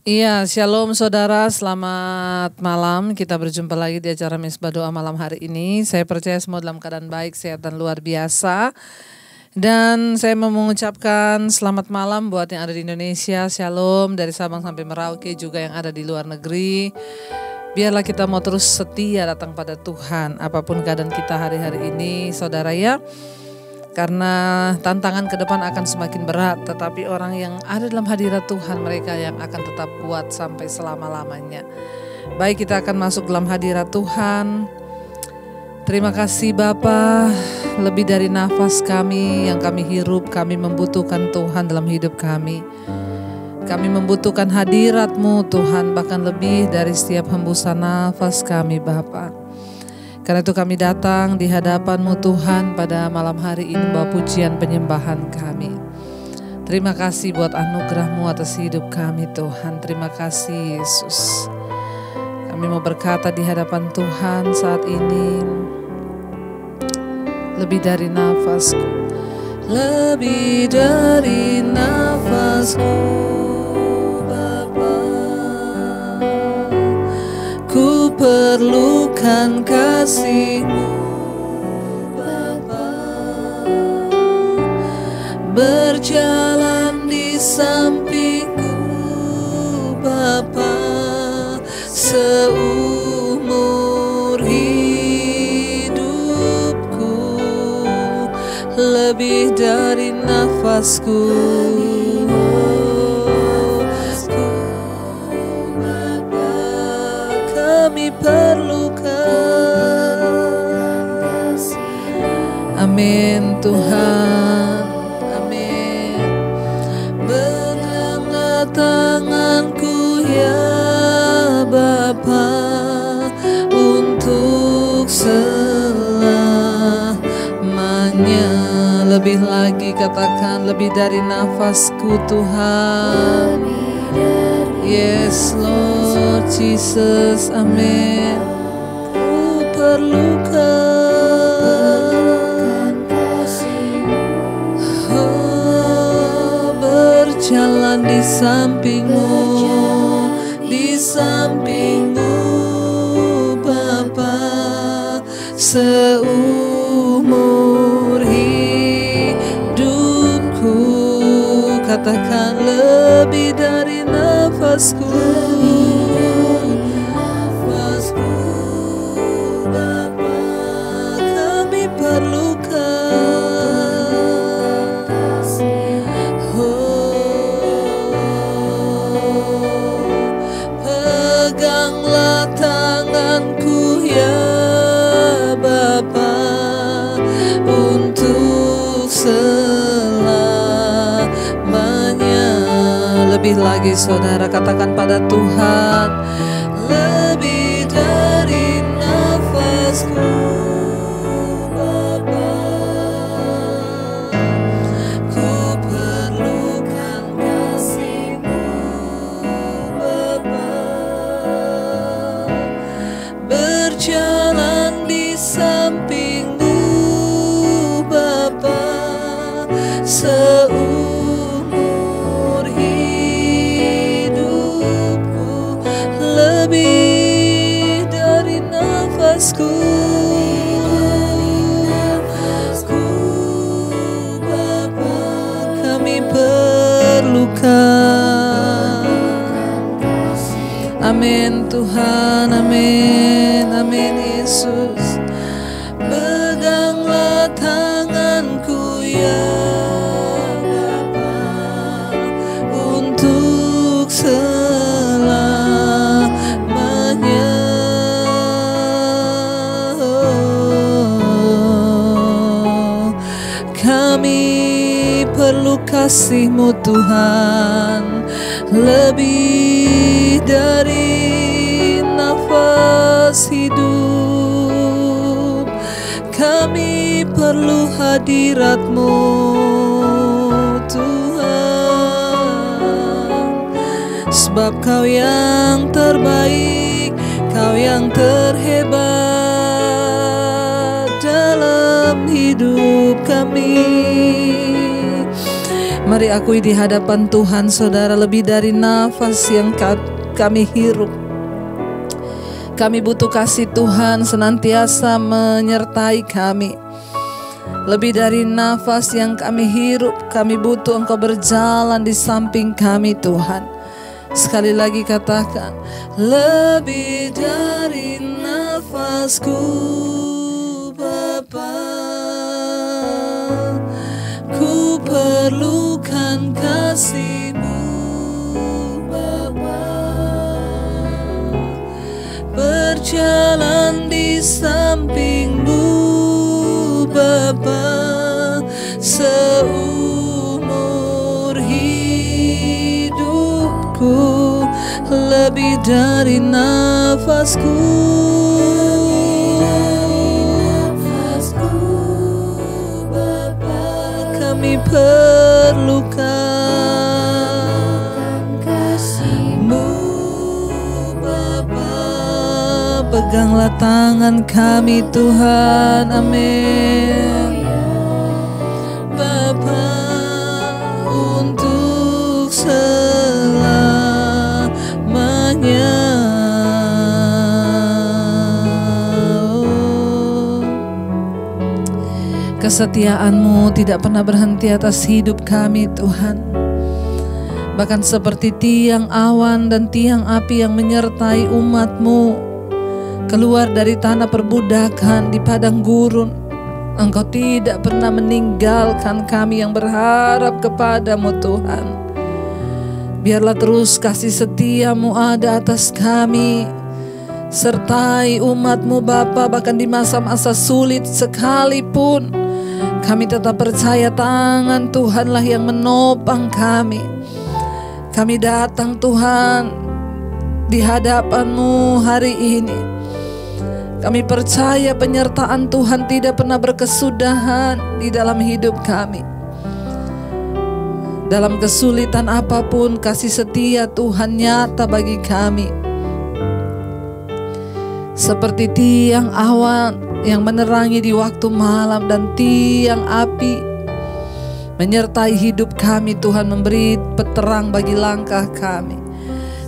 Iya, shalom saudara, selamat malam. Kita berjumpa lagi di acara Misbah Doa malam hari ini. Saya percaya semua dalam keadaan baik, sehat dan luar biasa. Dan saya mau mengucapkan selamat malam buat yang ada di Indonesia, shalom dari Sabang sampai Merauke, juga yang ada di luar negeri. Biarlah kita mau terus setia datang pada Tuhan, apapun keadaan kita hari-hari ini, saudara ya. Karena tantangan ke depan akan semakin berat, tetapi orang yang ada dalam hadirat Tuhan, mereka yang akan tetap kuat sampai selama-lamanya. Baik, kita akan masuk dalam hadirat Tuhan. Terima kasih Bapa, lebih dari nafas kami yang kami hirup, kami membutuhkan Tuhan dalam hidup kami. Kami membutuhkan hadirat-Mu Tuhan, bahkan lebih dari setiap hembusan nafas kami Bapa. Karena itu kami datang di hadapan-Mu Tuhan pada malam hari ini membawa pujian penyembahan kami. Terima kasih buat anugerah-Mu atas hidup kami Tuhan. Terima kasih Yesus. Kami mau berkata di hadapan Tuhan saat ini, lebih dari nafasku, lebih dari nafasku Bapa, ku perlukan kasih-Mu Bapa, berjalan di sampingku Bapa, seumur hidupku, lebih dari nafasku. Kami perlukan. Amin Tuhan, amin. Peganglah tanganku ya Bapa, untuk selamanya. Lebih lagi katakan, lebih dari nafasku Tuhan. Yes Lord Jesus, amin. Ku perlukan berjalan di samping-Mu, di samping-Mu Bapa, seumur hidupku. Katakan, lebih dari nafasku, nafasku Bapa, kami perlukan. Peganglah tanganku ya Bapa, untuk lebih lagi saudara, katakan pada Tuhan, lebih dari nafasku Bapa, ku perlukan kasih-Mu Bapa, berjalan di samping-Mu Bapa, lebih dari nafasku Bapa, kami perlukan. Amin Tuhan, amin, amin Yesus. Peganglah tanganku ya Bapa, untuk kami perlu kasih-Mu Tuhan, lebih dari nafas hidup. Kami perlu hadirat-Mu Tuhan, sebab Kau yang terbaik, Kau yang terhebat dalam hidup kami. Mari akui di hadapan Tuhan, saudara, lebih dari nafas yang kami hirup. Kami butuh kasih Tuhan senantiasa menyertai kami. Lebih dari nafas yang kami hirup, kami butuh Engkau berjalan di samping kami, Tuhan. Sekali lagi katakan, lebih dari nafasku, Bapa, ku perlukan kasih-Mu, Bapa. Berjalan di samping-Mu, Bapa, seumur hidupku, lebih dari nafasku. Kami perlukan kasih-Mu, Bapa. Peganglah tangan kami, Tuhan. Amin. Bapa, untuk selamanya. Kesetiaan-Mu tidak pernah berhenti atas hidup kami, Tuhan. Bahkan seperti tiang awan dan tiang api yang menyertai umat-Mu keluar dari tanah perbudakan di padang gurun, Engkau tidak pernah meninggalkan kami yang berharap kepada-Mu, Tuhan. Biarlah terus kasih setia-Mu ada atas kami. Sertai umat-Mu, Bapa, bahkan di masa-masa sulit sekalipun. Kami tetap percaya tangan Tuhanlah yang menopang kami. Kami datang, Tuhan, di hadapan-Mu hari ini. Kami percaya penyertaan Tuhan tidak pernah berkesudahan di dalam hidup kami. Dalam kesulitan apapun, kasih setia Tuhan nyata bagi kami. Seperti tiang awan yang menerangi di waktu malam dan tiang api menyertai hidup kami, Tuhan, memberi peterang bagi langkah kami.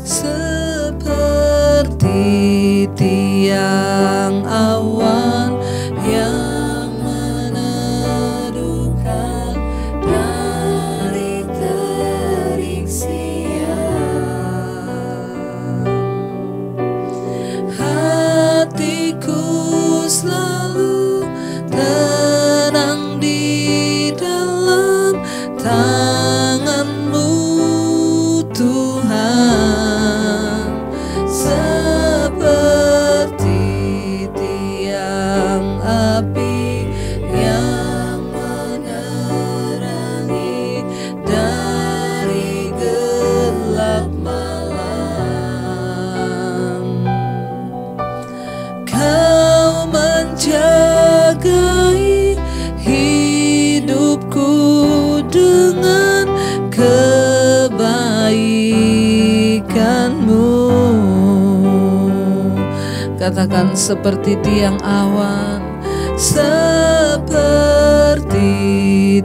Seperti tiang awan yang meneduhkan dari terik siang, hatiku selalu tenang di dalam tangan-Mu, Tuhan. Seperti tiang api yang menerangi dari gelap malam, Kau menjagai hidupku dengan kebaikan-Mu. Katakan, seperti tiang awan, seperti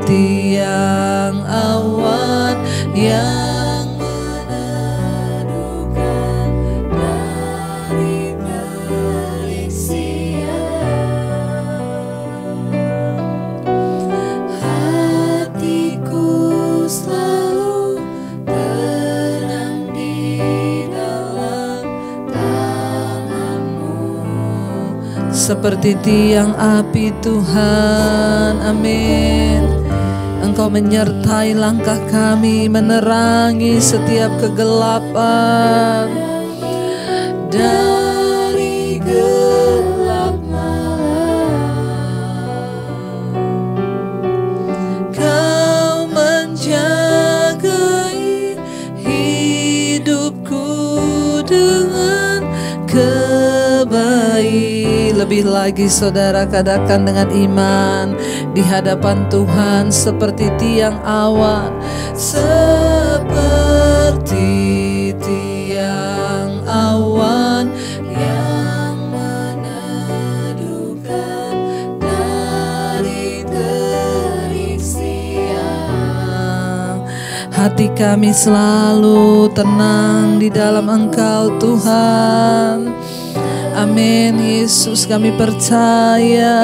tiang awan yang meneduhkan dari terik siang, hatiku selalu tenang di dalam tangan-Mu. Seperti tiang api, Tuhan. Amin. Engkau menyertai langkah kami, menerangi setiap kegelapan. Dari gelap malam, Kau menjagai hidupku dengan kebaikan. Lebih lagi, saudara, katakan dengan iman di hadapan Tuhan, seperti tiang awan, seperti tiang awan yang meneduhkan dari terik siang, hati kami selalu tenang di dalam Engkau Tuhan. Amin. Yesus, kami percaya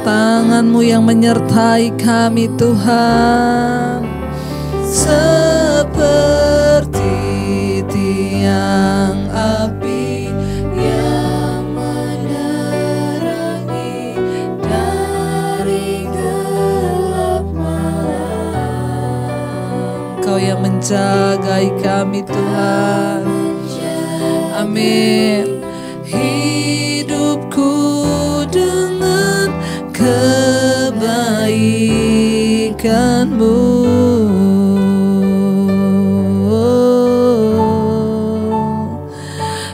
tangan-Mu yang menyertai kami Tuhan, seperti tiang api yang menerangi dari gelap malam. Kau yang menjagai kami Tuhan. Amin. Hidupku dengan kebaikan-Mu,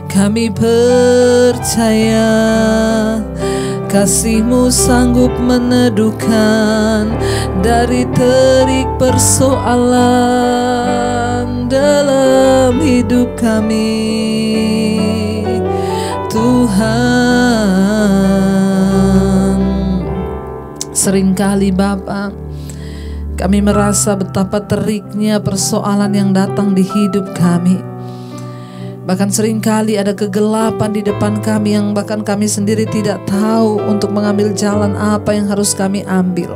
kami percaya kasih-Mu sanggup meneduhkan dari terik persoalan dalam hidup kami Tuhan. Seringkali Bapa, kami merasa betapa teriknya persoalan yang datang di hidup kami. Bahkan seringkali ada kegelapan di depan kami yang bahkan kami sendiri tidak tahu untuk mengambil jalan apa yang harus kami ambil.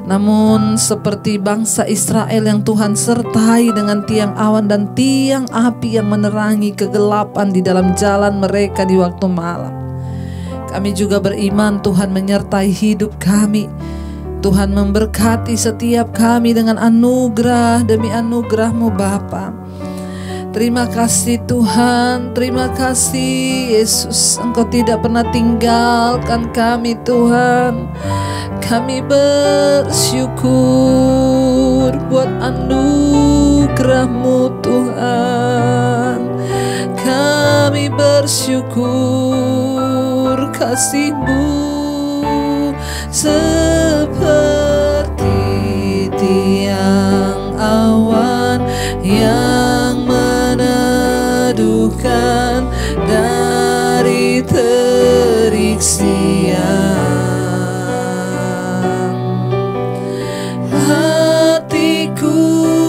Namun seperti bangsa Israel yang Tuhan sertai dengan tiang awan dan tiang api yang menerangi kegelapan di dalam jalan mereka di waktu malam, kami juga beriman Tuhan menyertai hidup kami. Tuhan memberkati setiap kami dengan anugerah demi anugerah-Mu Bapa. Terima kasih Tuhan, terima kasih Yesus, Engkau tidak pernah tinggalkan kami Tuhan. Kami bersyukur buat anugerah-Mu Tuhan. Kami bersyukur kasih-Mu seperti tiang awan yang meneduhkan dari terik siang. Hatiku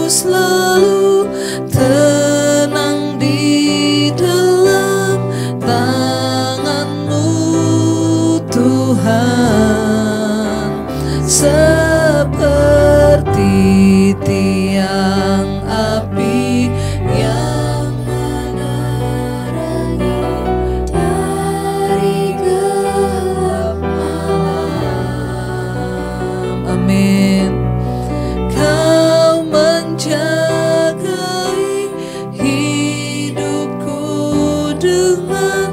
selalu tenang di dalam tangan-Mu Tuhan, seperti tiang api yang menerangi dari gelap malam. Amin. Kau menjagai hidupku dengan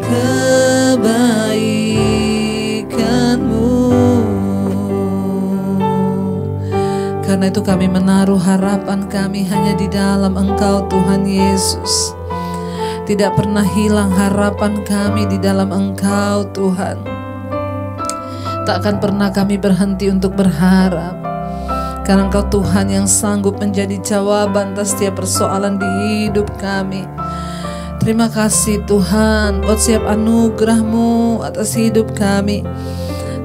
kebaikan-Mu. Karena itu kami menaruh harapan kami hanya di dalam Engkau Tuhan Yesus. Tidak pernah hilang harapan kami di dalam Engkau Tuhan. Tak akan pernah kami berhenti untuk berharap, karena Engkau Tuhan yang sanggup menjadi jawaban atas setiap persoalan di hidup kami. Terima kasih Tuhan buat setiap anugerah-Mu atas hidup kami.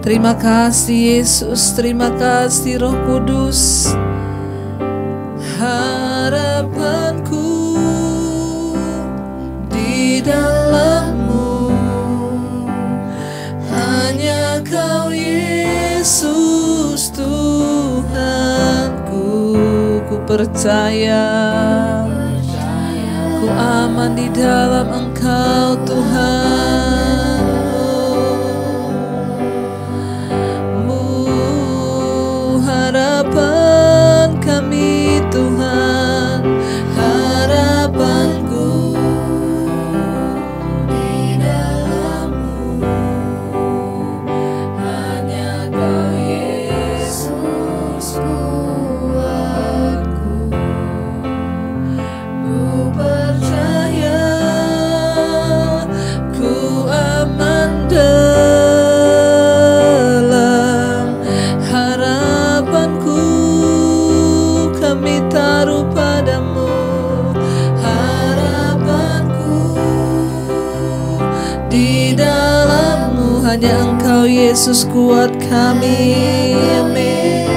Terima kasih Yesus, terima kasih Roh Kudus. Harapanku di dalam-Mu, hanya Kau Yesus Tuhanku. Ku percaya, ku aman di dalam Engkau Tuhan. Harapan kami Tuhan, harapanku di dalam-Mu, hanya Kau Yesus kuatku. Ku percaya, ku aman dalam harapanku, kami taruh padamu. Harapanku di dalam-Mu, hanya Engkau Yesus kuat kami. Amin.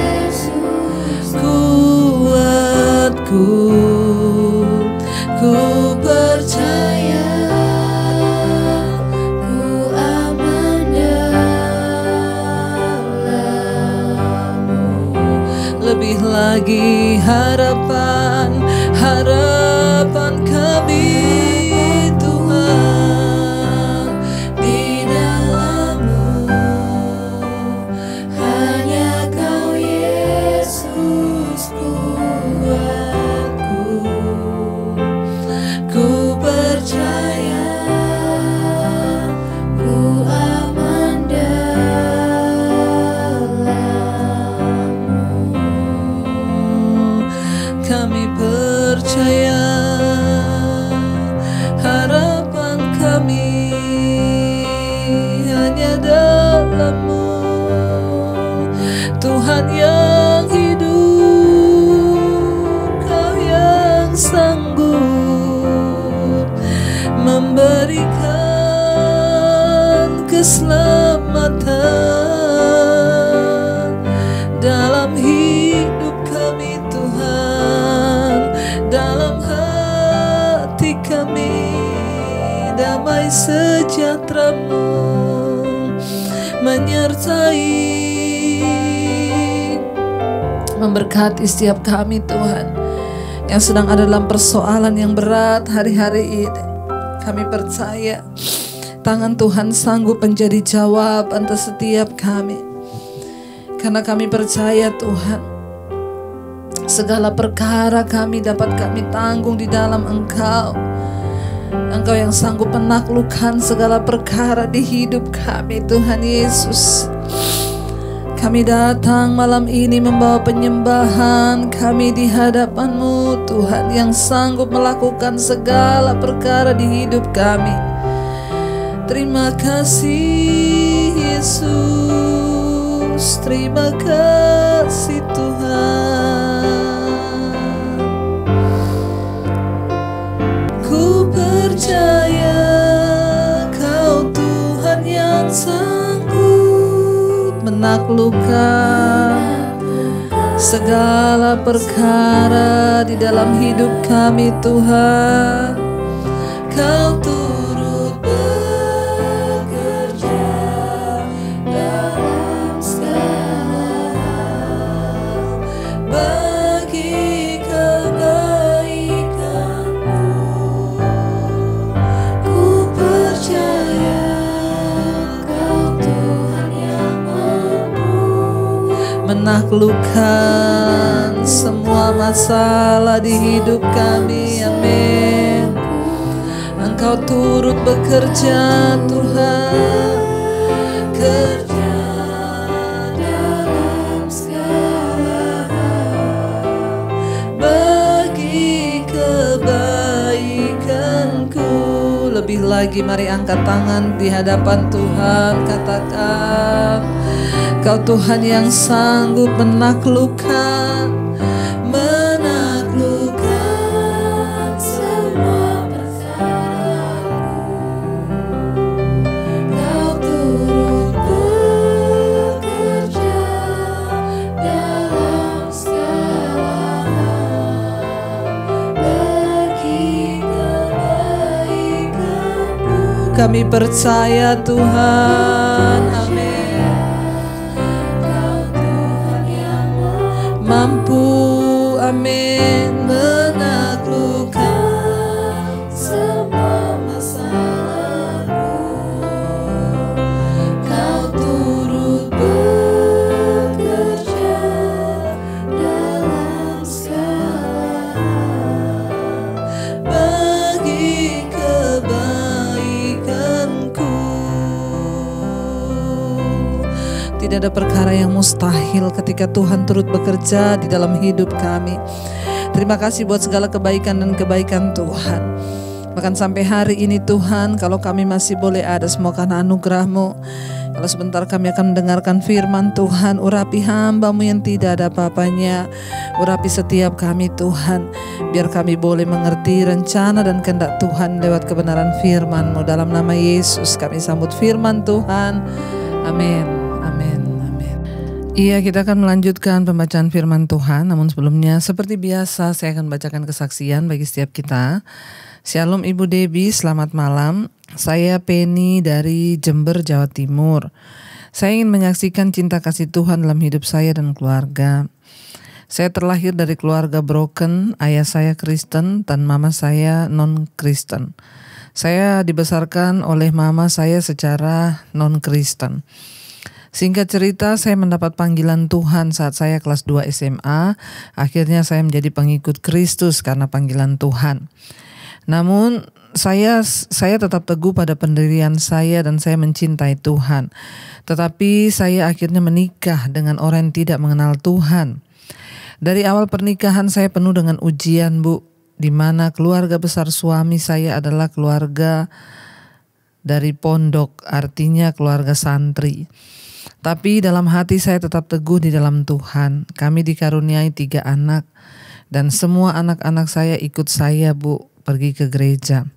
Kuat jawabku. Ku percaya, ku aman dalam-Mu. Lebih lagi harapan kami Tuhan di dalam-Mu. Hanya Kau Yesus kuatku. Ku percaya, ku aman dalam-Mu. Kami percaya, harapan kami hanya dalam-Mu. Tuhan yang hidup, Kau yang sanggup memberikan keselamatan dalam hidup kami Tuhan, dalam hati kami. Damai sejahtera-Mu menyertai, memberkati setiap kami Tuhan yang sedang ada dalam persoalan yang berat hari-hari ini. Kami percaya tangan Tuhan sanggup menjadi jawaban atas setiap kami, karena kami percaya Tuhan, segala perkara kami dapat kami tanggung di dalam Engkau. Engkau yang sanggup menaklukkan segala perkara di hidup kami Tuhan Yesus. Kami datang malam ini membawa penyembahan kami di hadapan-Mu Tuhan, yang sanggup melakukan segala perkara di hidup kami. Terima kasih Yesus, terima kasih Tuhan. Ku percaya Kau Tuhan yang sanggup menaklukkan segala perkara di dalam hidup kami Tuhan. Kau turut bekerja dalam segala hal bagi kebaikan-Mu. Ku percaya Kau Tuhan yang mampu menaklukkan semua masalah di hidup kami. Amin. Engkau turut bekerja Tuhan, kerja dalam segala hal bagi kebaikan-Ku. Lebih lagi mari angkat tangan di hadapan Tuhan, katakan, Kau Tuhan yang sanggup menaklukkan semua perkara-Ku. Kau turut bekerja dalam segala hal bagi kebaikan-Ku. Kami percaya Tuhan, amin. Mampu, amin, menaklukkan semua masalahku. Kau turut bekerja dalam segala hal bagi kebaikan-Ku. Tidak ada perkara yang mustahil ketika Tuhan turut bekerja di dalam hidup kami. Terima kasih buat segala kebaikan dan kebaikan Tuhan. Bahkan sampai hari ini Tuhan, kalau kami masih boleh ada, semua karena anugerah-Mu. Kalau sebentar kami akan mendengarkan firman Tuhan, urapi hamba-Mu yang tidak ada apa-apanya. Urapi setiap kami Tuhan, biar kami boleh mengerti rencana dan kehendak Tuhan lewat kebenaran firman-Mu. Dalam nama Yesus kami sambut firman Tuhan. Amin. Amin. Amin. Iya, kita akan melanjutkan pembacaan firman Tuhan. Namun sebelumnya, seperti biasa, saya akan bacakan kesaksian bagi setiap kita. Shalom Ibu Debbie, selamat malam. Saya Penny dari Jember, Jawa Timur. Saya ingin menyaksikan cinta kasih Tuhan dalam hidup saya dan keluarga. Saya terlahir dari keluarga broken, ayah saya Kristen dan mama saya non-Kristen. Saya dibesarkan oleh mama saya secara non-Kristen. Singkat cerita, saya mendapat panggilan Tuhan saat saya kelas 2 SMA. Akhirnya saya menjadi pengikut Kristus karena panggilan Tuhan. Namun saya tetap teguh pada pendirian saya dan saya mencintai Tuhan. Tetapi saya akhirnya menikah dengan orang yang tidak mengenal Tuhan. Dari awal pernikahan saya penuh dengan ujian, Bu, di mana keluarga besar suami saya adalah keluarga dari pondok, artinya keluarga santri. Tapi dalam hati saya tetap teguh di dalam Tuhan. Kami dikaruniai 3 anak dan semua anak-anak saya ikut saya, Bu, pergi ke gereja.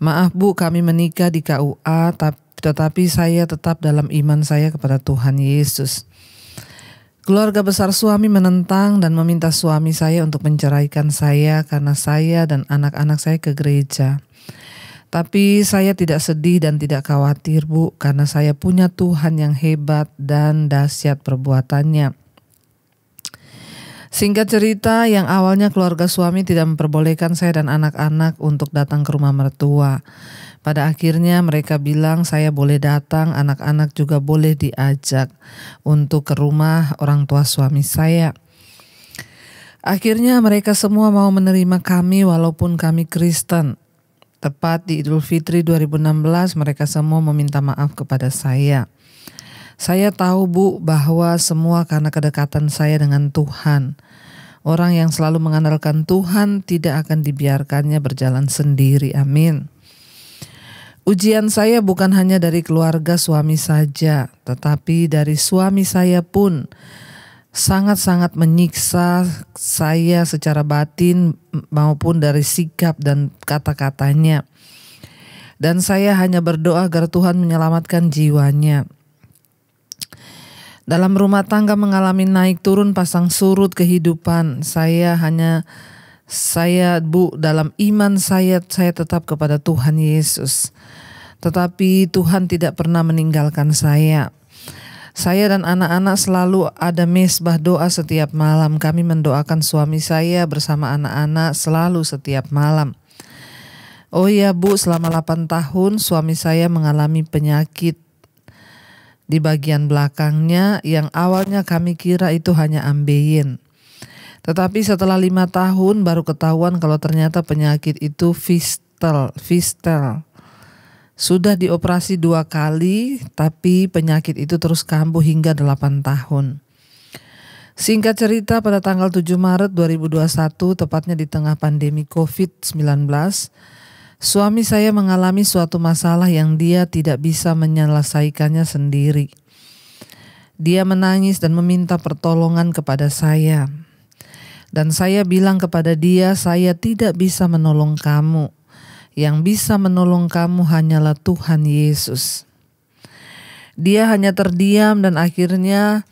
Maaf, Bu, kami menikah di KUA, tetapi saya tetap dalam iman saya kepada Tuhan Yesus. Keluarga besar suami menentang dan meminta suami saya untuk menceraikan saya karena saya dan anak-anak saya ke gereja. Tapi saya tidak sedih dan tidak khawatir, Bu, karena saya punya Tuhan yang hebat dan dahsyat perbuatannya. Singkat cerita, yang awalnya keluarga suami tidak memperbolehkan saya dan anak-anak untuk datang ke rumah mertua. Pada akhirnya mereka bilang saya boleh datang, anak-anak juga boleh diajak untuk ke rumah orang tua suami saya. Akhirnya mereka semua mau menerima kami walaupun kami Kristen. Tepat di Idul Fitri 2016 mereka semua meminta maaf kepada saya. Saya tahu, Bu, bahwa semua karena kedekatan saya dengan Tuhan. Orang yang selalu mengandalkan Tuhan tidak akan dibiarkannya berjalan sendiri. Amin. Ujian saya bukan hanya dari keluarga suami saja, tetapi dari suami saya pun sangat-sangat menyiksa saya secara batin maupun dari sikap dan kata-katanya. Dan saya hanya berdoa agar Tuhan menyelamatkan jiwanya. Dalam rumah tangga mengalami naik turun pasang surut kehidupan. Bu, dalam iman saya tetap kepada Tuhan Yesus. Tetapi Tuhan tidak pernah meninggalkan saya. Saya dan anak-anak selalu ada mesbah doa setiap malam. Kami mendoakan suami saya bersama anak-anak selalu setiap malam. Oh iya, Bu, selama 8 tahun suami saya mengalami penyakit di bagian belakangnya yang awalnya kami kira itu hanya ambeien. Tetapi setelah 5 tahun baru ketahuan kalau ternyata penyakit itu fistel. Sudah dioperasi 2 kali, tapi penyakit itu terus kambuh hingga 8 tahun. Singkat cerita, pada tanggal 7 Maret 2021, tepatnya di tengah pandemi COVID-19, suami saya mengalami suatu masalah yang dia tidak bisa menyelesaikannya sendiri. Dia menangis dan meminta pertolongan kepada saya. Dan saya bilang kepada dia, saya tidak bisa menolong kamu. Yang bisa menolong kamu hanyalah Tuhan Yesus. Dia hanya terdiam dan akhirnya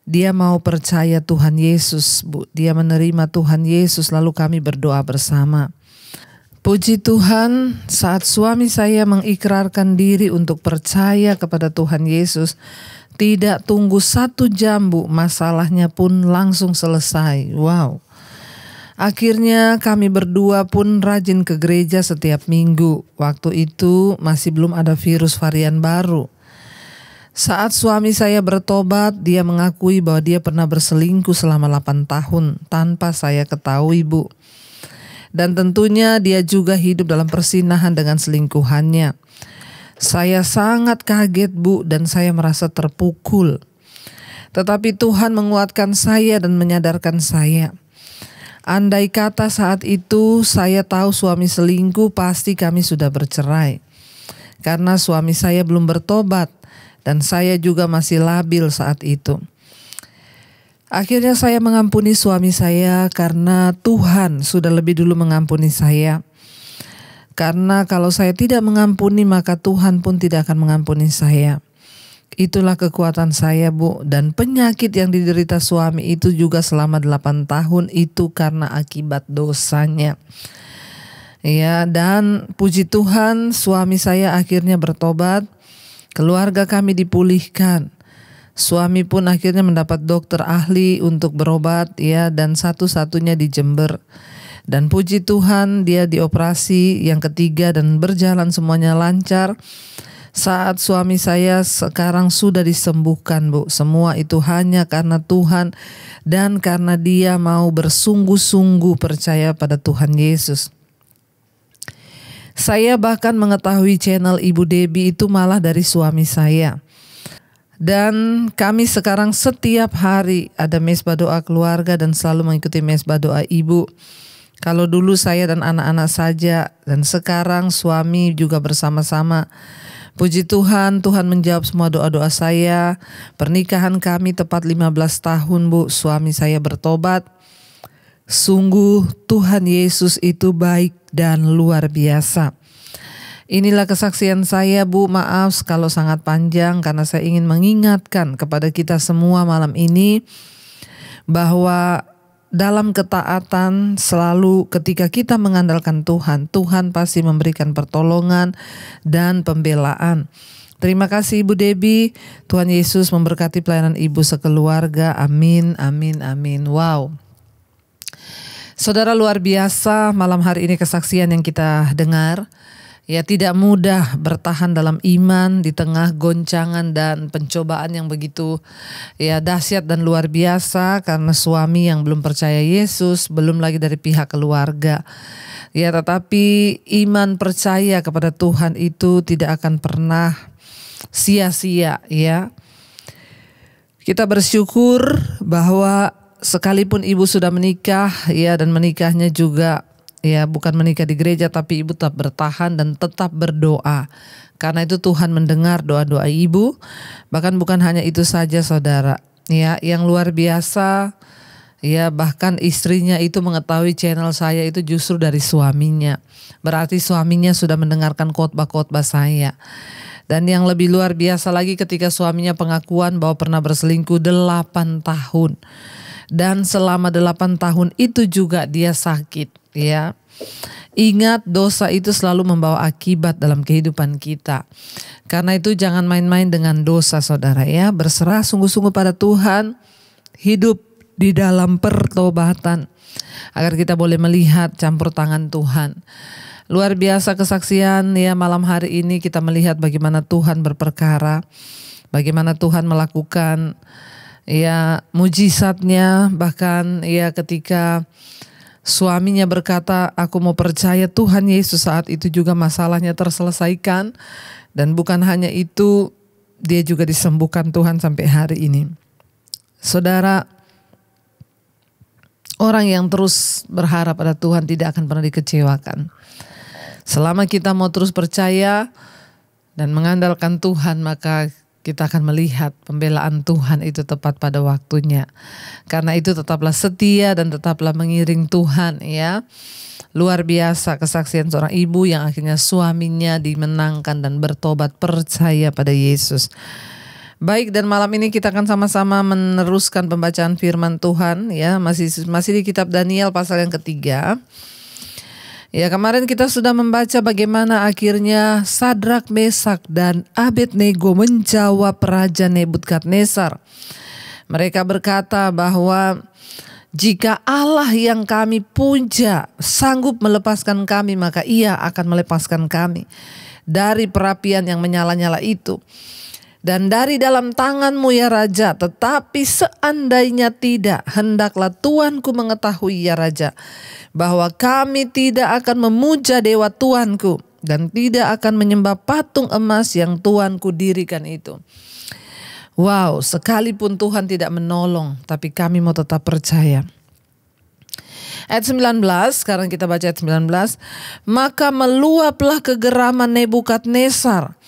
dia mau percaya Tuhan Yesus, Bu. Dia menerima Tuhan Yesus, lalu kami berdoa bersama. Puji Tuhan, saat suami saya mengikrarkan diri untuk percaya kepada Tuhan Yesus, tidak tunggu 1 jam, Bu, masalahnya pun langsung selesai. Wow. Akhirnya kami berdua pun rajin ke gereja setiap minggu. Waktu itu masih belum ada virus varian baru. Saat suami saya bertobat, dia mengakui bahwa dia pernah berselingkuh selama 8 tahun tanpa saya ketahui, Bu. Dan tentunya dia juga hidup dalam persinahan dengan selingkuhannya. Saya sangat kaget, Bu, dan saya merasa terpukul. Tetapi Tuhan menguatkan saya dan menyadarkan saya. Andai kata saat itu saya tahu suami selingkuh, pasti kami sudah bercerai. Karena suami saya belum bertobat dan saya juga masih labil saat itu. Akhirnya saya mengampuni suami saya karena Tuhan sudah lebih dulu mengampuni saya. Karena kalau saya tidak mengampuni, maka Tuhan pun tidak akan mengampuni saya. Itulah kekuatan saya, Bu. Dan penyakit yang diderita suami itu juga selama 8 tahun itu karena akibat dosanya. Ya, dan puji Tuhan suami saya akhirnya bertobat. Keluarga kami dipulihkan. Suami pun akhirnya mendapat dokter ahli untuk berobat, ya, dan satu-satunya di Jember. Dan puji Tuhan dia dioperasi yang ketiga dan berjalan semuanya lancar. Saat suami saya sekarang sudah disembuhkan, Bu. Semua itu hanya karena Tuhan dan karena dia mau bersungguh-sungguh percaya pada Tuhan Yesus. Saya bahkan mengetahui channel Ibu Debbie itu malah dari suami saya. Dan kami sekarang setiap hari ada mesbah doa keluarga dan selalu mengikuti mesbah doa ibu. Kalau dulu saya dan anak-anak saja, dan sekarang suami juga bersama-sama. Puji Tuhan, Tuhan menjawab semua doa-doa saya. Pernikahan kami tepat 15 tahun, Bu. Suami saya bertobat. Sungguh Tuhan Yesus itu baik dan luar biasa. Inilah kesaksian saya, Bu. Maaf kalau sangat panjang karena saya ingin mengingatkan kepada kita semua malam ini bahwa dalam ketaatan selalu ketika kita mengandalkan Tuhan, Tuhan pasti memberikan pertolongan dan pembelaan. Terima kasih Ibu Debbie. Tuhan Yesus memberkati pelayanan Ibu sekeluarga. Amin, amin, amin. Wow. Saudara, luar biasa malam hari ini kesaksian yang kita dengar. Ya, tidak mudah bertahan dalam iman di tengah goncangan dan pencobaan yang begitu ya dahsyat dan luar biasa karena suami yang belum percaya Yesus, belum lagi dari pihak keluarga. Ya, tetapi iman percaya kepada Tuhan itu tidak akan pernah sia-sia, ya. Kita bersyukur bahwa sekalipun ibu sudah menikah, ya, dan menikahnya juga ya bukan menikah di gereja, tapi ibu tetap bertahan dan tetap berdoa. Karena itu Tuhan mendengar doa-doa ibu. Bahkan bukan hanya itu saja, saudara. Ya, yang luar biasa, ya, bahkan istrinya itu mengetahui channel saya itu justru dari suaminya. Berarti suaminya sudah mendengarkan khotbah-khotbah saya. Dan yang lebih luar biasa lagi ketika suaminya pengakuan bahwa pernah berselingkuh 8 tahun. Dan selama 8 tahun itu juga dia sakit, ya. Ingat, dosa itu selalu membawa akibat dalam kehidupan kita. Karena itu jangan main-main dengan dosa, saudara, ya. Berserah sungguh-sungguh pada Tuhan, hidup di dalam pertobatan agar kita boleh melihat campur tangan Tuhan. Luar biasa kesaksian, ya, malam hari ini kita melihat bagaimana Tuhan berperkara, bagaimana Tuhan melakukan ya mujizatnya. Bahkan ya ketika suaminya berkata, aku mau percaya Tuhan Yesus, saat itu juga masalahnya terselesaikan. Dan bukan hanya itu, dia juga disembuhkan Tuhan sampai hari ini. Saudara, orang yang terus berharap pada Tuhan tidak akan pernah dikecewakan. Selama kita mau terus percaya dan mengandalkan Tuhan, maka kita akan melihat pembelaan Tuhan itu tepat pada waktunya. Karena itu tetaplah setia dan tetaplah mengiring Tuhan, ya. Luar biasa kesaksian seorang ibu yang akhirnya suaminya dimenangkan dan bertobat percaya pada Yesus. Baik, dan malam ini kita akan sama-sama meneruskan pembacaan firman Tuhan, ya. Masih di kitab Daniel pasal yang ketiga. Ya, kemarin kita sudah membaca bagaimana akhirnya Sadrak, Mesak, dan Abednego menjawab Raja Nebukadnezar. Mereka berkata bahwa jika Allah yang kami puja sanggup melepaskan kami, maka Ia akan melepaskan kami dari perapian yang menyala-nyala itu. Dan dari dalam tanganmu ya Raja, tetapi seandainya tidak, hendaklah Tuanku mengetahui ya Raja, bahwa kami tidak akan memuja dewa Tuanku dan tidak akan menyembah patung emas yang Tuanku dirikan itu. Wow, sekalipun Tuhan tidak menolong, tapi kami mau tetap percaya. Ayat 19, sekarang kita baca ayat 19. Maka meluaplah kegeraman Nebukadnezar.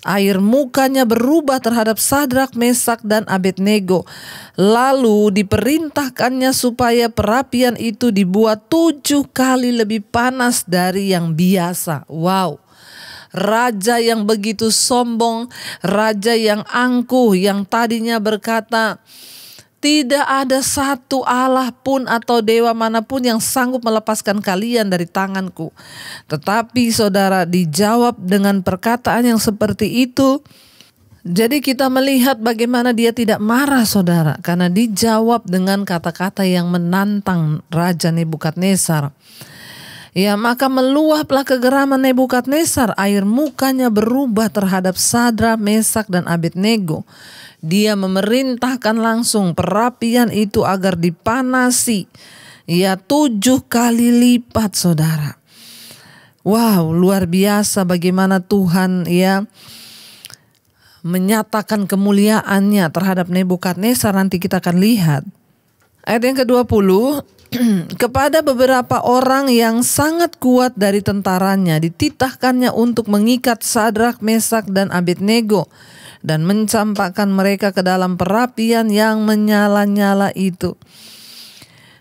Air mukanya berubah terhadap Sadrak, Mesak, dan Abednego. Lalu diperintahkannya supaya perapian itu dibuat 7 kali lebih panas dari yang biasa. Wow, raja yang begitu sombong, raja yang angkuh, yang tadinya berkata, tidak ada satu Allah pun atau dewa manapun yang sanggup melepaskan kalian dari tanganku. Tetapi saudara, dijawab dengan perkataan yang seperti itu. Jadi kita melihat bagaimana dia tidak marah, saudara, karena dijawab dengan kata-kata yang menantang Raja Nebukadnezar. Ya, maka meluaplah kegeraman Nebukadnezar, air mukanya berubah terhadap Sadrak, Mesak, dan Abednego. Dia memerintahkan langsung perapian itu agar dipanasi, ya 7 kali lipat, saudara. Wow, luar biasa bagaimana Tuhan ya menyatakan kemuliaannya terhadap Nebukadnezar. Nanti kita akan lihat. Ayat yang ke-20, kepada beberapa orang yang sangat kuat dari tentaranya dititahkannya untuk mengikat Sadrak, Mesak, dan Abednego dan mencampakkan mereka ke dalam perapian yang menyala-nyala itu.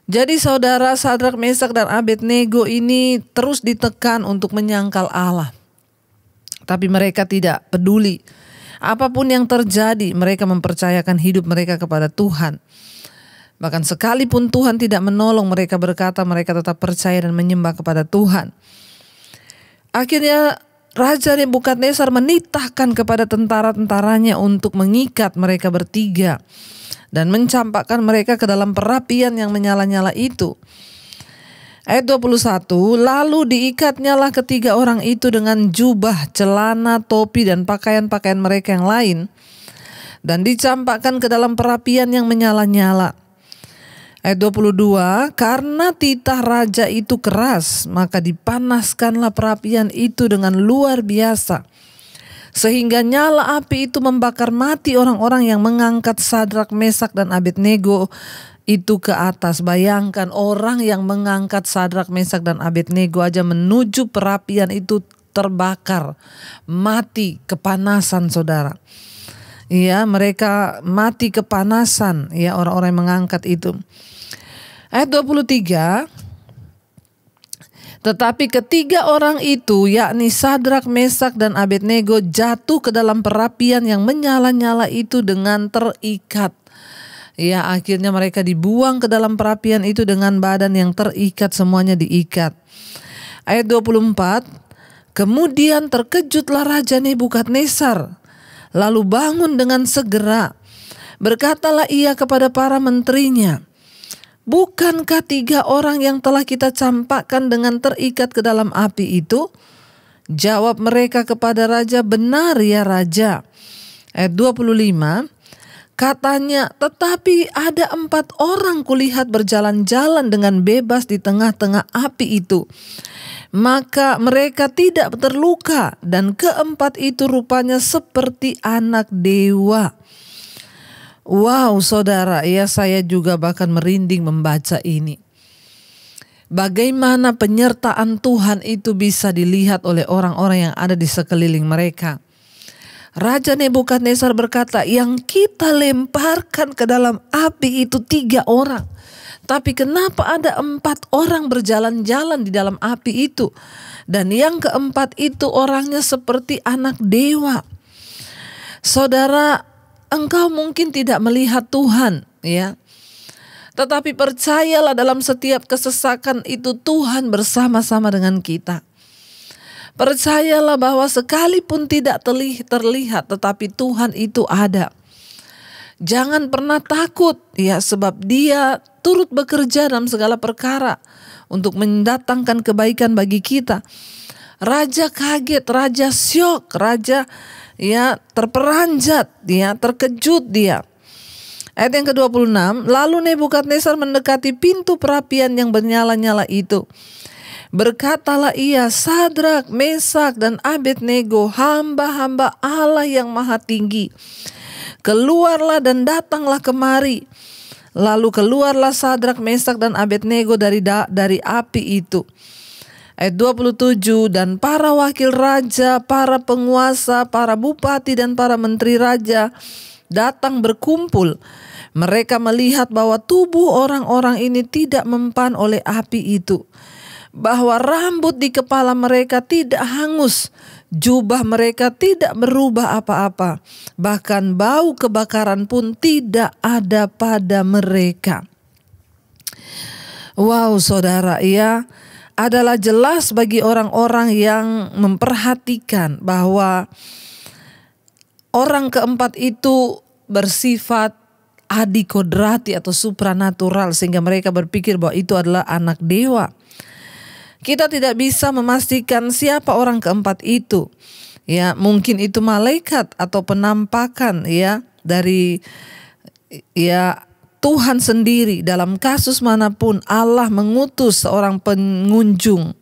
Jadi saudara, Sadrak, Mesak, dan Abednego ini terus ditekan untuk menyangkal Allah. Tapi mereka tidak peduli. Apapun yang terjadi, mereka mempercayakan hidup mereka kepada Tuhan. Bahkan sekalipun Tuhan tidak menolong, mereka berkata mereka tetap percaya dan menyembah kepada Tuhan. Akhirnya Raja Nebukadnezar menitahkan kepada tentara-tentaranya untuk mengikat mereka bertiga dan mencampakkan mereka ke dalam perapian yang menyala-nyala itu. Ayat 21, lalu diikatnyalah ketiga orang itu dengan jubah, celana, topi, dan pakaian-pakaian mereka yang lain, dan dicampakkan ke dalam perapian yang menyala-nyala. Ayat 22, karena titah raja itu keras, maka dipanaskanlah perapian itu dengan luar biasa, sehingga nyala api itu membakar mati orang-orang yang mengangkat Sadrak, Mesak, dan Abednego itu ke atas. Bayangkan orang yang mengangkat Sadrak, Mesak, dan Abednego aja menuju perapian itu terbakar, mati kepanasan, saudara. Ya, mereka mati kepanasan, ya, orang-orang yang mengangkat itu. Ayat 23, tetapi ketiga orang itu, yakni Sadrak, Mesak, dan Abednego, jatuh ke dalam perapian yang menyala-nyala itu dengan terikat. Ya, akhirnya mereka dibuang ke dalam perapian itu dengan badan yang terikat, semuanya diikat. Ayat 24, kemudian terkejutlah Raja Nebukadnezar, lalu bangun dengan segera. Berkatalah ia kepada para menterinya, bukankah 3 orang yang telah kita campakkan dengan terikat ke dalam api itu? Jawab mereka kepada raja, benar ya raja. Ayat 25, katanya, tetapi ada 4 orang kulihat berjalan-jalan dengan bebas di tengah-tengah api itu. Maka mereka tidak terluka, dan keempat itu rupanya seperti anak dewa. Wow, saudara, ya saya juga bahkan merinding membaca ini. Bagaimana penyertaan Tuhan itu bisa dilihat oleh orang-orang yang ada di sekeliling mereka. Raja Nebukadnezar berkata, yang kita lemparkan ke dalam api itu 3 orang. Tapi kenapa ada 4 orang berjalan-jalan di dalam api itu? Dan yang keempat itu orangnya seperti anak dewa. Saudara, engkau mungkin tidak melihat Tuhan, ya. Tetapi percayalah, dalam setiap kesesakan itu Tuhan bersama-sama dengan kita. Percayalah bahwa sekalipun tidak terlihat, tetapi Tuhan itu ada. Jangan pernah takut, ya, sebab Dia turut bekerja dalam segala perkara untuk mendatangkan kebaikan bagi kita. Raja kaget, raja syok, raja ya terperanjat, dia terkejut dia. Ayat yang ke-26, lalu Nebukadnezar mendekati pintu perapian yang bernyala-nyala itu. Berkatalah ia, Sadrak, Mesak, dan Abednego, hamba-hamba Allah yang maha tinggi, keluarlah dan datanglah kemari. Lalu keluarlah Sadrak, Mesak, dan Abednego dari api itu. Ayat 27, dan para wakil raja, para penguasa, para bupati, dan para menteri raja datang berkumpul. Mereka melihat bahwa tubuh orang-orang ini tidak mempan oleh api itu, bahwa rambut di kepala mereka tidak hangus, Jubah mereka tidak berubah apa-apa, bahkan bau kebakaran pun tidak ada pada mereka. Wow, saudara, ya, adalah jelas bagi orang-orang yang memperhatikan bahwa orang keempat itu bersifat adikodrati atau supranatural, sehingga mereka berpikir bahwa itu adalah anak dewa. Kita tidak bisa memastikan siapa orang keempat itu. Ya, mungkin itu malaikat atau penampakan ya dari ya Tuhan sendiri. Dalam kasus manapun Allah mengutus seorang pengunjung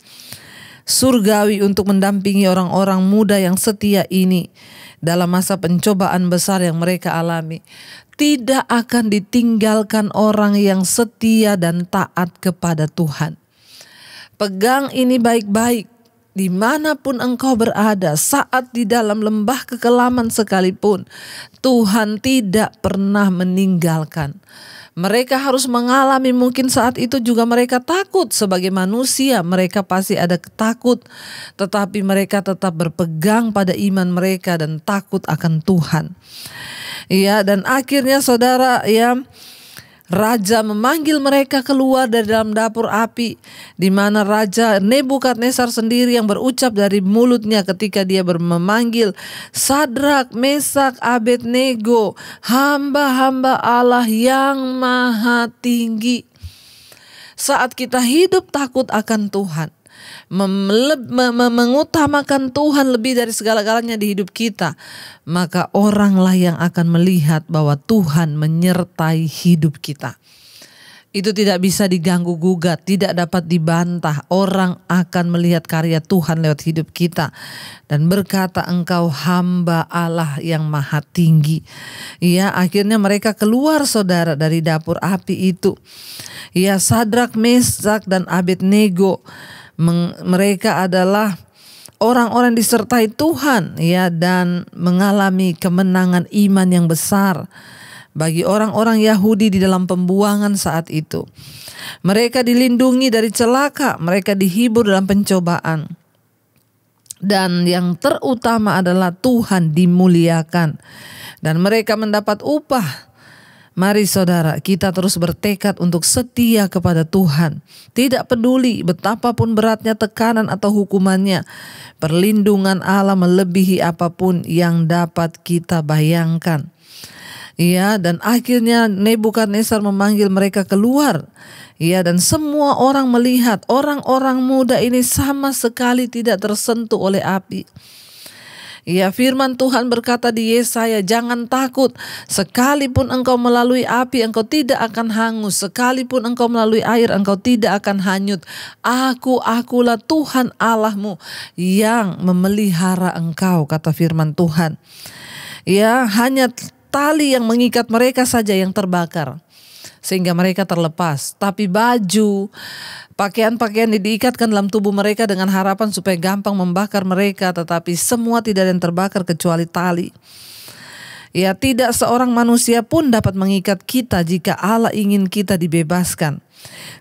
surgawi untuk mendampingi orang-orang muda yang setia ini dalam masa pencobaan besar yang mereka alami. Tidak akan ditinggalkan orang yang setia dan taat kepada Tuhan. Pegang ini baik-baik, dimanapun engkau berada, saat di dalam lembah kekelaman sekalipun, Tuhan tidak pernah meninggalkan. Mereka harus mengalami, mungkin saat itu juga mereka takut. Sebagai manusia mereka pasti ada takut, tetapi mereka tetap berpegang pada iman mereka dan takut akan Tuhan. Ya, dan akhirnya saudara, ya, Raja memanggil mereka keluar dari dalam dapur api, di mana Raja Nebukadnezar sendiri yang berucap dari mulutnya ketika dia memanggil Sadrak, Mesak, Abednego, hamba-hamba Allah yang maha tinggi. Saat kita hidup takut akan Tuhan, mengutamakan Tuhan lebih dari segala-galanya di hidup kita, maka oranglah yang akan melihat bahwa Tuhan menyertai hidup kita. Itu tidak bisa diganggu gugat, tidak dapat dibantah. Orang akan melihat karya Tuhan lewat hidup kita dan berkata, engkau hamba Allah yang maha tinggi. Ya, akhirnya mereka keluar saudara dari dapur api itu. Ya, Sadrak, Mesak dan Abednego, mereka adalah orang-orang disertai Tuhan ya, dan mengalami kemenangan iman yang besar bagi orang-orang Yahudi di dalam pembuangan saat itu. Mereka dilindungi dari celaka, mereka dihibur dalam pencobaan. Dan yang terutama adalah Tuhan dimuliakan dan mereka mendapat upah. Mari saudara, kita terus bertekad untuk setia kepada Tuhan. Tidak peduli betapapun beratnya tekanan atau hukumannya, perlindungan Allah melebihi apapun yang dapat kita bayangkan. Ya, dan akhirnya Nebukadnezar memanggil mereka keluar. Ya, dan semua orang melihat orang-orang muda ini sama sekali tidak tersentuh oleh api. Ya, firman Tuhan berkata di Yesaya, jangan takut, sekalipun engkau melalui api engkau tidak akan hangus, sekalipun engkau melalui air engkau tidak akan hanyut. Akulah Tuhan Allahmu yang memelihara engkau, kata firman Tuhan. Ya, hanya tali yang mengikat mereka saja yang terbakar sehingga mereka terlepas, tapi baju, pakaian-pakaian diikatkan dalam tubuh mereka dengan harapan supaya gampang membakar mereka, tetapi semua tidak ada yang terbakar kecuali tali. Ya, tidak seorang manusia pun dapat mengikat kita jika Allah ingin kita dibebaskan.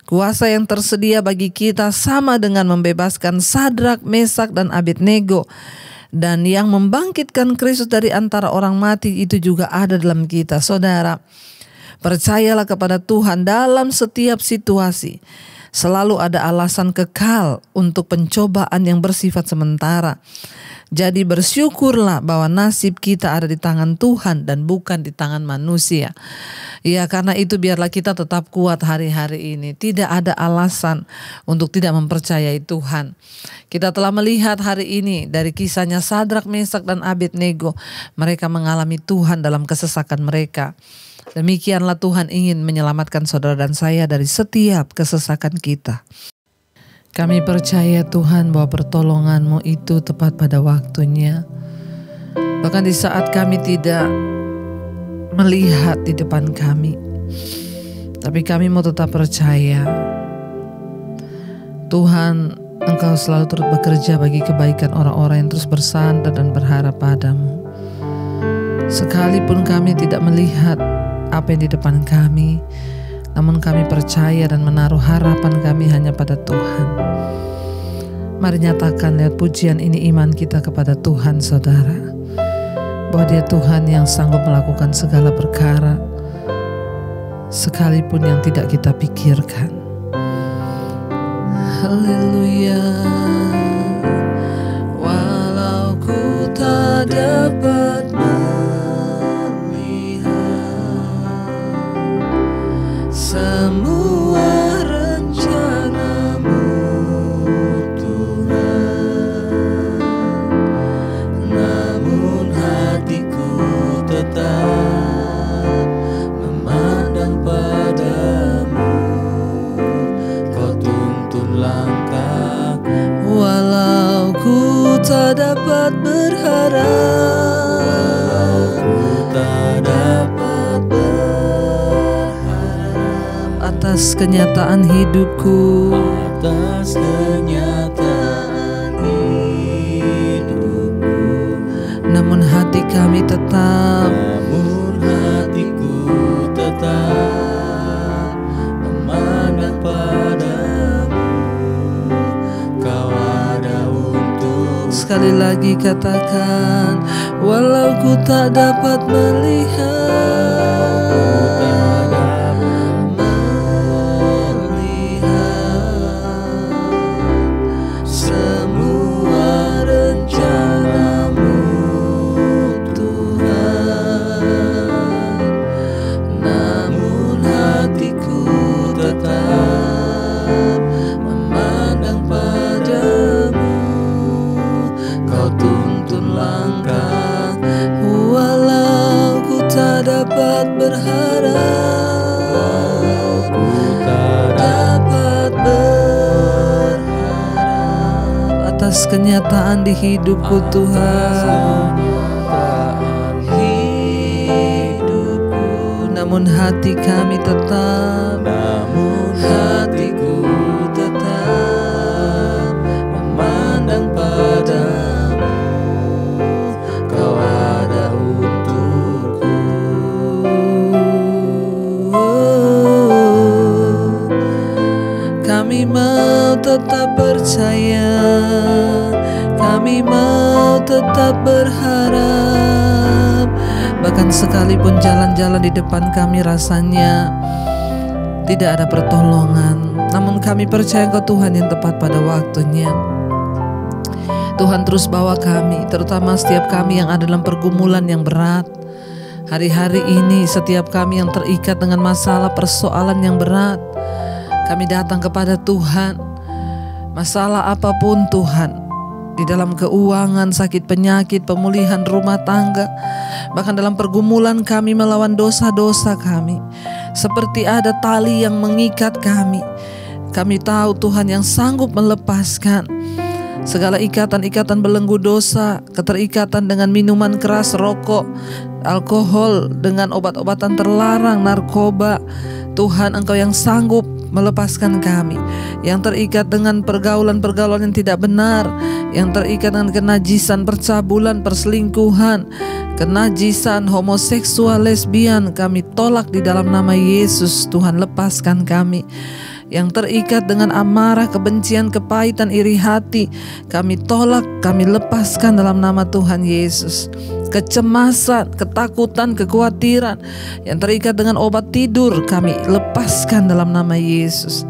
Kuasa yang tersedia bagi kita sama dengan membebaskan Sadrak, Mesak dan Abednego. Dan yang membangkitkan Kristus dari antara orang mati itu juga ada dalam kita. Saudara, percayalah kepada Tuhan dalam setiap situasi. Selalu ada alasan kekal untuk pencobaan yang bersifat sementara. Jadi bersyukurlah bahwa nasib kita ada di tangan Tuhan dan bukan di tangan manusia. Ya, karena itu biarlah kita tetap kuat hari-hari ini. Tidak ada alasan untuk tidak mempercayai Tuhan. Kita telah melihat hari ini dari kisahnya Sadrak, Mesak dan Abednego. Mereka mengalami Tuhan dalam kesesakan mereka. Demikianlah Tuhan ingin menyelamatkan saudara dan saya dari setiap kesesakan kita. Kami percaya Tuhan bahwa pertolongan-Mu itu tepat pada waktunya. Bahkan di saat kami tidak melihat di depan kami, tapi kami mau tetap percaya Tuhan, Engkau selalu turut bekerja bagi kebaikan orang-orang yang terus bersandar dan berharap padamu. Sekalipun kami tidak melihat apa yang di depan kami, namun kami percaya dan menaruh harapan kami hanya pada Tuhan. Mari nyatakan lewat pujian ini iman kita kepada Tuhan, saudara, bahwa Dia Tuhan yang sanggup melakukan segala perkara, sekalipun yang tidak kita pikirkan. Haleluya. Walau ku tak dapat melihat semua rencana-Mu Tuhan, namun hatiku tetap memandang padamu. Kau tuntun langkah, walau ku tak dapat berharap, atas kenyataan hidupku, namun hati kami tetap, memandang padamu. Kau ada untuk. Sekali lagi katakan, walau ku tak dapat melihat semua rencana-Mu Tuhan, namun hatiku tetap memandang padamu. Kau tuntun langkah, walau ku tak dapat berharap, dapat berharap atas kenyataan di hidupku Tuhan, hidupku, namun hati kami tetap, hatiku tetap memandang padamu. Kau ada untukku. Kami mau tetap percaya, kami mau tetap berharap, bahkan sekalipun jalan-jalan di depan kami rasanya tidak ada pertolongan, namun kami percaya Engkau Tuhan yang tepat pada waktunya. Tuhan terus bawa kami, terutama setiap kami yang ada dalam pergumulan yang berat. Hari-hari ini setiap kami yang terikat dengan masalah persoalan yang berat, kami datang kepada Tuhan. Masalah apapun Tuhan, di dalam keuangan, sakit penyakit, pemulihan rumah tangga, bahkan dalam pergumulan kami melawan dosa-dosa kami, seperti ada tali yang mengikat kami. Kami tahu Tuhan yang sanggup melepaskan segala ikatan-ikatan belenggu dosa, keterikatan dengan minuman keras, rokok, alkohol, dengan obat-obatan terlarang, narkoba. Tuhan, Engkau yang sanggup melepaskan kami, yang terikat dengan pergaulan-pergaulan yang tidak benar, yang terikat dengan kenajisan, percabulan, perselingkuhan, kenajisan, homoseksual, lesbian. Kami tolak di dalam nama Yesus. Tuhan, lepaskan kami. Yang terikat dengan amarah, kebencian, kepahitan, iri hati, kami tolak, kami lepaskan dalam nama Tuhan Yesus. Kecemasan, ketakutan, kekhawatiran yang terikat dengan obat tidur, kami lepaskan dalam nama Yesus.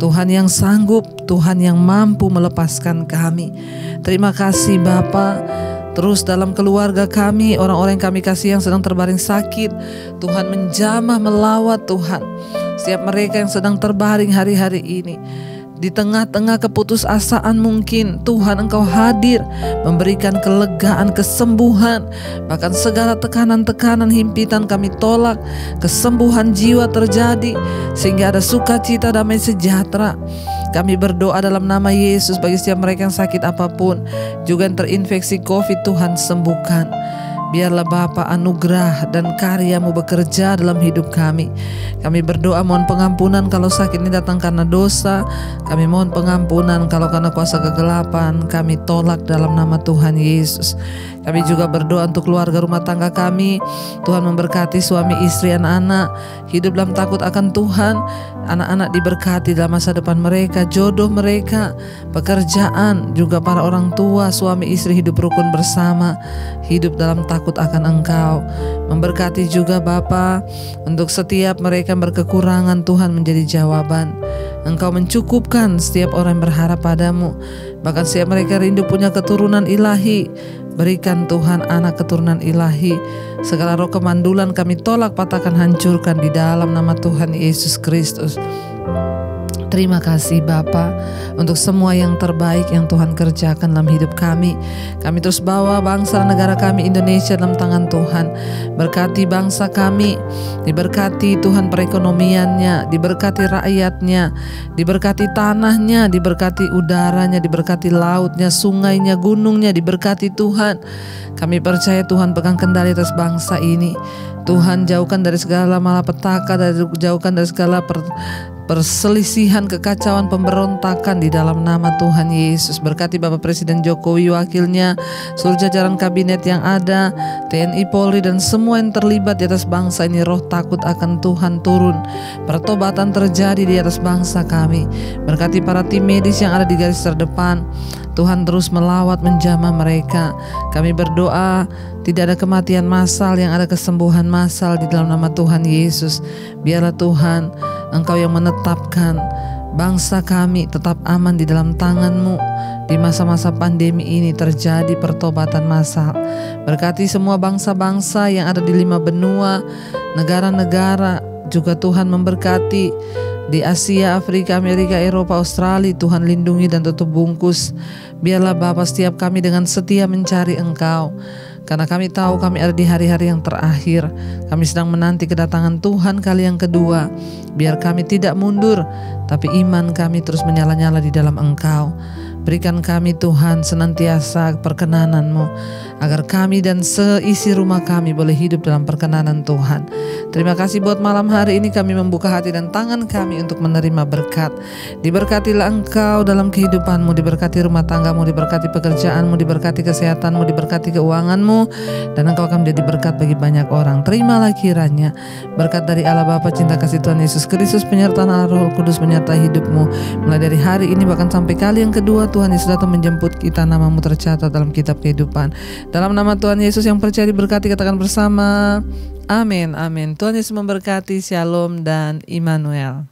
Tuhan yang sanggup, Tuhan yang mampu melepaskan kami. Terima kasih Bapa. Terus dalam keluarga kami, orang-orang yang kami kasih yang sedang terbaring sakit, Tuhan menjamah, melawat Tuhan setiap mereka yang sedang terbaring hari-hari ini. Di tengah-tengah keputusasaan mungkin, Tuhan Engkau hadir, memberikan kelegaan, kesembuhan, bahkan segala tekanan-tekanan, himpitan kami tolak, kesembuhan jiwa terjadi, sehingga ada sukacita, damai sejahtera. Kami berdoa dalam nama Yesus bagi setiap mereka yang sakit apapun, juga yang terinfeksi COVID, Tuhan sembuhkan. Biarlah Bapa anugerah dan karya-Mu bekerja dalam hidup kami. Kami berdoa mohon pengampunan kalau sakit ini datang karena dosa. Kami mohon pengampunan kalau karena kuasa kegelapan. Kami tolak dalam nama Tuhan Yesus. Kami juga berdoa untuk keluarga rumah tangga kami. Tuhan memberkati suami, istri, anak-anak, hidup dalam takut akan Tuhan. Anak-anak diberkati dalam masa depan mereka, jodoh mereka, pekerjaan, juga para orang tua, suami istri hidup rukun bersama, hidup dalam takut akan Engkau. Memberkati juga Bapa, untuk setiap mereka yang berkekurangan, Tuhan menjadi jawaban. Engkau mencukupkan setiap orang yang berharap padamu. Bahkan setiap mereka rindu punya keturunan ilahi. Berikan Tuhan anak keturunan ilahi. Segala roh kemandulan kami tolak, patahkan, hancurkan di dalam nama Tuhan Yesus Kristus. Terima kasih Bapa untuk semua yang terbaik yang Tuhan kerjakan dalam hidup kami. Kami terus bawa bangsa dan negara kami Indonesia dalam tangan Tuhan. Berkati bangsa kami, diberkati Tuhan perekonomiannya, diberkati rakyatnya, diberkati tanahnya, diberkati udaranya, diberkati lautnya, sungainya, gunungnya, diberkati Tuhan. Kami percaya Tuhan pegang kendali atas bangsa ini. Tuhan jauhkan dari segala malapetaka, jauhkan dari segala perselisihan, kekacauan, pemberontakan di dalam nama Tuhan Yesus. Berkati Bapak Presiden Jokowi, wakilnya, seluruh jajaran kabinet yang ada, TNI, Polri, dan semua yang terlibat di atas bangsa ini. Roh takut akan Tuhan turun, pertobatan terjadi di atas bangsa kami. Berkati para tim medis yang ada di garis terdepan. Tuhan terus melawat, menjamah mereka. Kami berdoa tidak ada kematian massal, yang ada kesembuhan massal di dalam nama Tuhan Yesus. Biarlah Tuhan Engkau yang menetapkan bangsa kami tetap aman di dalam tangan-Mu. Di masa-masa pandemi ini terjadi pertobatan massal. Berkati semua bangsa-bangsa yang ada di 5 benua, negara-negara. Juga Tuhan memberkati di Asia, Afrika, Amerika, Eropa, Australia. Tuhan lindungi dan tutup bungkus. Biarlah Bapa setiap kami dengan setia mencari Engkau. Karena kami tahu kami ada di hari-hari yang terakhir. Kami sedang menanti kedatangan Tuhan kali yang kedua. Biar kami tidak mundur, tapi iman kami terus menyala-nyala di dalam Engkau. Berikan kami Tuhan senantiasa perkenanan-Mu, agar kami dan seisi rumah kami boleh hidup dalam perkenanan Tuhan. Terima kasih buat malam hari ini kami membuka hati dan tangan kami untuk menerima berkat. Diberkatilah Engkau dalam kehidupan-Mu, diberkati rumah tangga-Mu, diberkati pekerjaan-Mu, diberkati kesehatan-Mu, diberkati keuangan-Mu, dan Engkau akan menjadi berkat bagi banyak orang. Terimalah kiranya berkat dari Allah Bapa, cinta kasih Tuhan Yesus Kristus, penyertaan Allah Roh Kudus menyertai hidupmu. Mulai dari hari ini bahkan sampai kali yang kedua Tuhan Yesus datang menjemput kita, namamu tercatat dalam kitab kehidupan. Dalam nama Tuhan Yesus yang percaya diberkati, katakan bersama, amin, amin. Tuhan Yesus memberkati, shalom dan Immanuel.